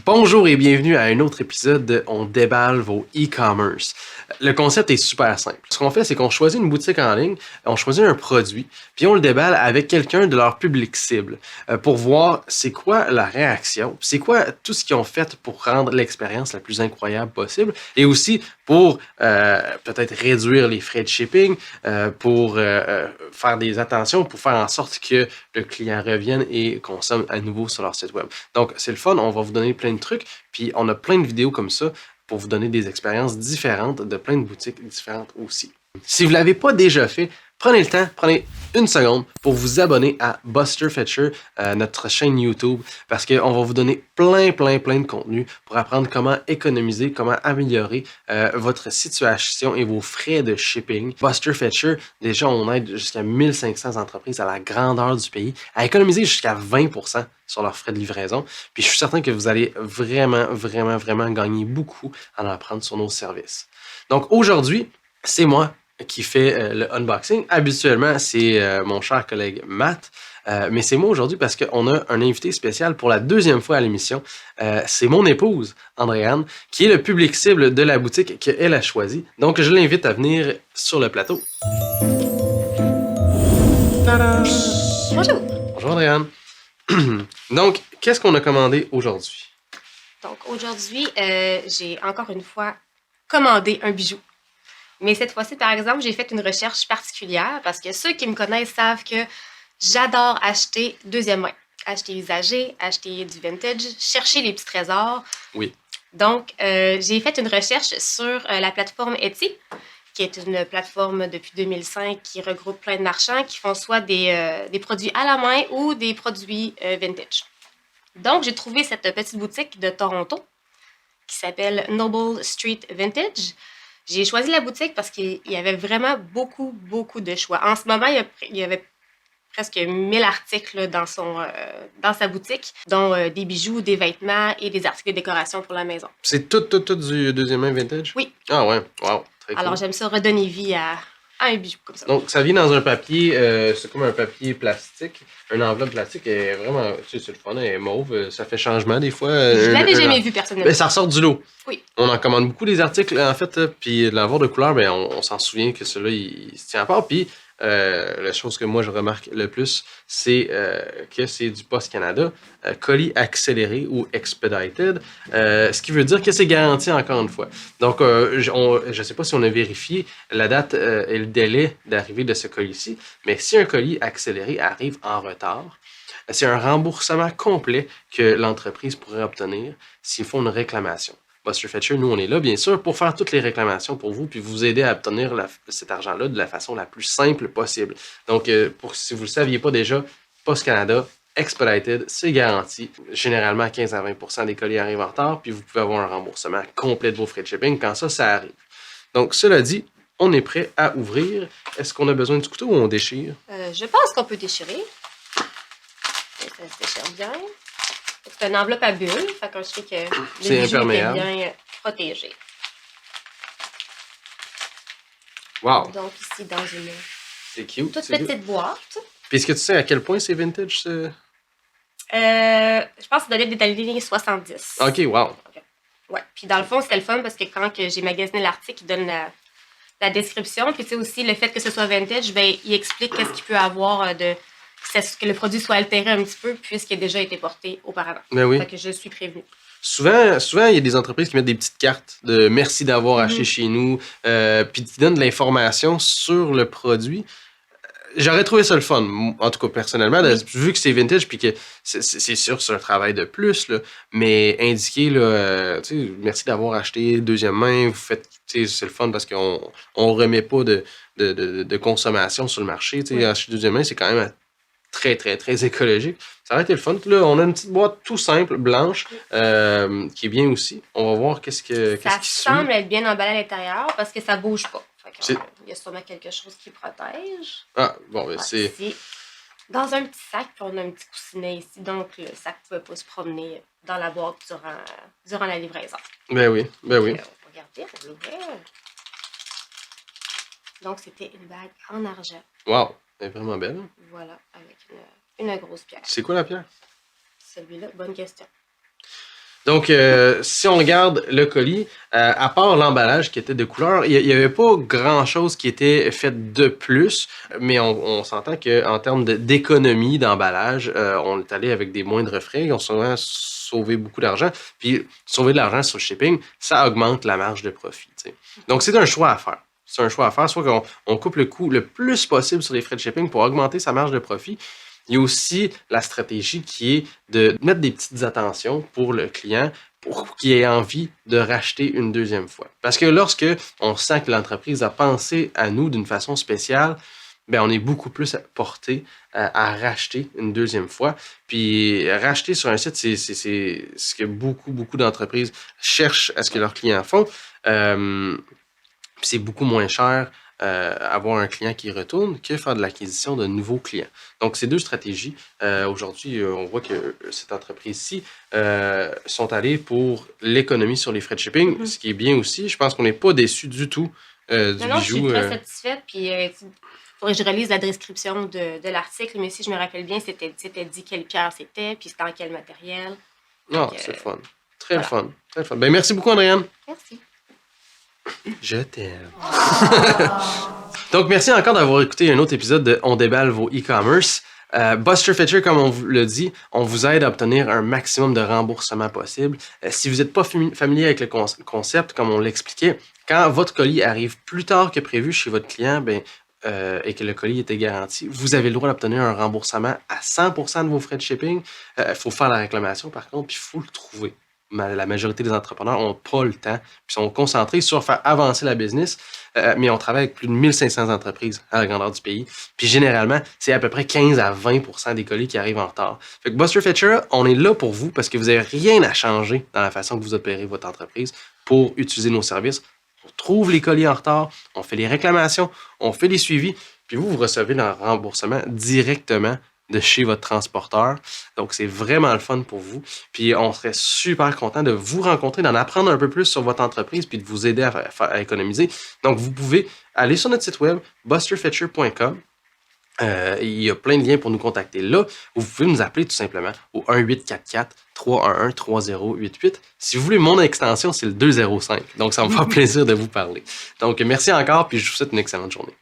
Bonjour et bienvenue à un autre épisode de On déballe vos e-commerce. Le concept est super simple. Ce qu'on fait, c'est qu'on choisit une boutique en ligne, on choisit un produit, puis on le déballe avec quelqu'un de leur public cible pour voir c'est quoi la réaction, c'est quoi tout ce qu'ils ont fait pour rendre l'expérience la plus incroyable possible et aussi pour peut-être réduire les frais de shipping, pour faire des attentions, pour faire en sorte que le client revienne et consomme à nouveau sur leur site web. Donc, c'est le fun, on va vous donner plein de trucs, puis on a plein de vidéos comme ça pour vous donner des expériences différentes de plein de boutiques différentes aussi. Si vous ne l'avez pas déjà fait, prenez le temps, prenez une seconde pour vous abonner à Buster Fetcher, notre chaîne YouTube, parce qu'on va vous donner plein de contenu pour apprendre comment économiser, comment améliorer votre situation et vos frais de shipping. Buster Fetcher, déjà, on aide jusqu'à 1500 entreprises à la grandeur du pays à économiser jusqu'à 20% sur leurs frais de livraison. Puis je suis certain que vous allez vraiment gagner beaucoup en apprendre sur nos services. Donc aujourd'hui, c'est moi qui fait le unboxing. Habituellement, c'est mon cher collègue Matt. Mais c'est moi aujourd'hui parce qu'on a un invité spécial pour la deuxième fois à l'émission. C'est mon épouse, Andréane, qui est le public cible de la boutique qu'elle a choisie. Donc, je l'invite à venir sur le plateau. Tada! Bonjour! Bonjour Andréane. Donc, qu'est-ce qu'on a commandé aujourd'hui? Donc aujourd'hui, j'ai encore une fois commandé un bijou. Mais cette fois-ci, par exemple, j'ai fait une recherche particulière parce que ceux qui me connaissent savent que j'adore acheter deuxième main. Acheter usagé, acheter du vintage, chercher les petits trésors. Oui. Donc, j'ai fait une recherche sur la plateforme Etsy, qui est une plateforme depuis 2005 qui regroupe plein de marchands qui font soit des produits à la main ou des produits vintage. Donc, j'ai trouvé cette petite boutique de Toronto qui s'appelle Noble Street Vintage. J'ai choisi la boutique parce qu'il y avait vraiment beaucoup de choix. En ce moment, il y avait presque 1000 articles dans sa boutique, dont des bijoux, des vêtements et des articles de décoration pour la maison. C'est tout du deuxième main vintage? Oui. Ah ouais, wow, très cool. Alors, j'aime ça redonner vie à un bijou comme ça. Donc, ça vient dans un papier, c'est comme un papier plastique, une enveloppe plastique, est vraiment, tu sais, c'est le fun, elle est mauve, ça fait changement des fois. Je l'avais jamais vu personnellement. Ben, ça ressort du lot. Oui. On en commande beaucoup des articles, en fait, puis de l'avoir de couleur, ben, on s'en souvient que celui-là, il se tient à part, puis la chose que moi je remarque le plus, c'est que c'est du Post Canada, colis accéléré ou expedited, ce qui veut dire que c'est garanti encore une fois. Donc, je ne sais pas si on a vérifié la date et le délai d'arrivée de ce colis-ci, mais si un colis accéléré arrive en retard, c'est un remboursement complet que l'entreprise pourrait obtenir s'il faut une réclamation. Buster Fetcher, nous, on est là, bien sûr, pour faire toutes les réclamations pour vous, puis vous aider à obtenir cet argent-là de la façon la plus simple possible. Donc, si vous ne le saviez pas déjà, Post Canada, Expedited, c'est garanti. Généralement, 15 à 20% des colis arrivent en retard, puis vous pouvez avoir un remboursement complet de vos frais de shipping quand ça arrive. Donc, cela dit, on est prêt à ouvrir. Est-ce qu'on a besoin du couteau ou on déchire? Je pense qu'on peut déchirer. Ça se déchire bien. C'est une enveloppe à bulles, fait que je sais que le bijou est bien protégé. Wow! Donc ici, dans une cute, toute petite boîte. Puis est-ce que tu sais à quel point c'est vintage? Je pense que ça doit être des années 70. OK, wow! Okay. Ouais, puis dans le fond, c'était le fun parce que quand j'ai magasiné l'article, il donne la description. Puis tu sais aussi, le fait que ce soit vintage, ben, il explique qu'est-ce qu'il peut avoir que le produit soit altéré un petit peu puisqu'il a déjà été porté auparavant. Ben oui. Fait que je suis prévenue. Souvent, il y a des entreprises qui mettent des petites cartes de merci d'avoir acheté chez nous, puis qui donnent de l'information sur le produit. J'aurais trouvé ça le fun, en tout cas personnellement, vu que c'est vintage, puis que c'est sûr c'est un travail de plus, là, mais indiquer, là, merci d'avoir acheté deuxième main, vous faites, c'est le fun parce qu'on remet pas de consommation sur le marché. Oui. Acheter deuxième main, c'est quand même très écologique. Ça aurait été le fun. Là, on a une petite boîte tout simple, blanche, qui est bien aussi. On va voir qu'est-ce qui semble être bien emballé à l'intérieur parce que ça bouge pas. Il y a sûrement quelque chose qui protège. Ah, bon, ben c'est... Ici, dans un petit sac, puis on a un petit coussinet ici. Donc, le sac ne pouvait pas se promener dans la boîte durant la livraison. Ben oui. Regardez, on va l'ouvrir. Donc, c'était une bague en argent. Wow, elle est vraiment belle. Voilà, avec une grosse pierre. C'est quoi la pierre? Celui-là, bonne question. Donc, si on regarde le colis, à part l'emballage qui était de couleur, il n'y avait pas grand-chose qui était fait de plus, mais on s'entend qu'en termes d'économie d'emballage, on est allé avec des moindres frais, on a souvent sauvé beaucoup d'argent, puis sauver de l'argent sur le shipping, ça augmente la marge de profit. T'sais. Donc, c'est un choix à faire. C'est un choix à faire, soit qu'on coupe le coût le plus possible sur les frais de shipping pour augmenter sa marge de profit. Il y a aussi la stratégie qui est de mettre des petites attentions pour le client pour qu'il ait envie de racheter une deuxième fois. Parce que lorsque on sent que l'entreprise a pensé à nous d'une façon spéciale, ben on est beaucoup plus porté à racheter une deuxième fois. Puis racheter sur un site, c'est ce que beaucoup d'entreprises cherchent à ce que leurs clients font. C'est beaucoup moins cher avoir un client qui retourne que faire de l'acquisition de nouveaux clients. Donc, ces deux stratégies, aujourd'hui, on voit que cette entreprise-ci sont allées pour l'économie sur les frais de shipping, ce qui est bien aussi. Je pense qu'on n'est pas déçus du tout du non, bijou. Je suis très satisfaite. Puis, faudrait que je relise la description de l'article, mais si je me rappelle bien, c'était dit quelle pierre c'était, puis c'était en quel matériel. Non, c'est le fun. Très le fun. Très le fun. Ben, merci beaucoup, Andréane. Merci. Je t'aime. Donc, merci encore d'avoir écouté un autre épisode de On déballe vos e-commerce. Buster Fetcher, comme on vous le dit, on vous aide à obtenir un maximum de remboursement possible. Si vous n'êtes pas familier avec le concept, comme on l'expliquait, quand votre colis arrive plus tard que prévu chez votre client, et que le colis était garanti, vous avez le droit d'obtenir un remboursement à 100% de vos frais de shipping. Il faut faire la réclamation, par contre, puis il faut le trouver. La majorité des entrepreneurs n'ont pas le temps, puis sont concentrés sur faire avancer la business, mais on travaille avec plus de 1500 entreprises à la grandeur du pays, puis généralement, c'est à peu près 15 à 20% des colis qui arrivent en retard. Fait que Buster Fetcher, on est là pour vous parce que vous n'avez rien à changer dans la façon que vous opérez votre entreprise pour utiliser nos services. On trouve les colis en retard, on fait les réclamations, on fait les suivis, puis vous recevez le remboursement directement de chez votre transporteur. Donc, c'est vraiment le fun pour vous. Puis, on serait super content de vous rencontrer, d'en apprendre un peu plus sur votre entreprise puis de vous aider à économiser. Donc, vous pouvez aller sur notre site web, busterfetcher.com. Il y a plein de liens pour nous contacter là. Vous pouvez nous appeler tout simplement au 1-844-311-3088. Si vous voulez mon extension, c'est le 205. Donc, ça me fera plaisir de vous parler. Donc, merci encore puis je vous souhaite une excellente journée.